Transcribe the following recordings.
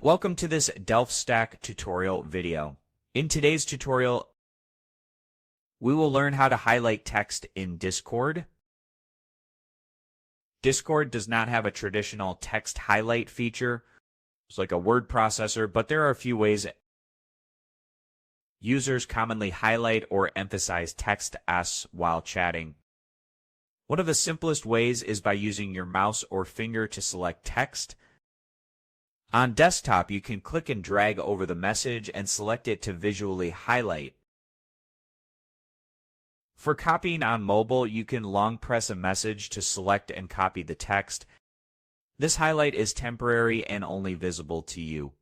Welcome to this Stack tutorial video. In today's tutorial, we will learn how to highlight text in Discord. Discord does not have a traditional text highlight feature. It's like a word processor, but there are a few ways users commonly highlight or emphasize text while chatting. One of the simplest ways is by using your mouse or finger to select text. On desktop, you can click and drag over the message and select it to visually highlight. For copying on mobile, you can long press a message to select and copy the text. This highlight is temporary and only visible to you.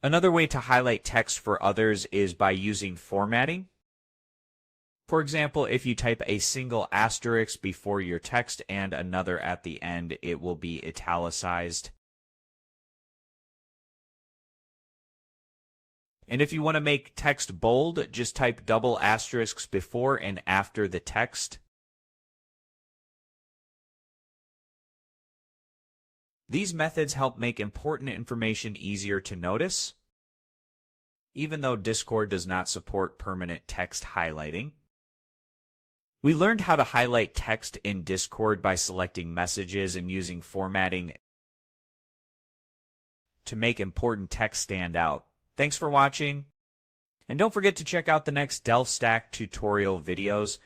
Another way to highlight text for others is by using formatting. For example, if you type a single asterisk before your text and another at the end, it will be italicized. And if you want to make text bold, just type double asterisks before and after the text. These methods help make important information easier to notice, even though Discord does not support permanent text highlighting. We learned how to highlight text in Discord by selecting messages and using formatting to make important text stand out. Thanks for watching, and don't forget to check out the next Stack tutorial videos.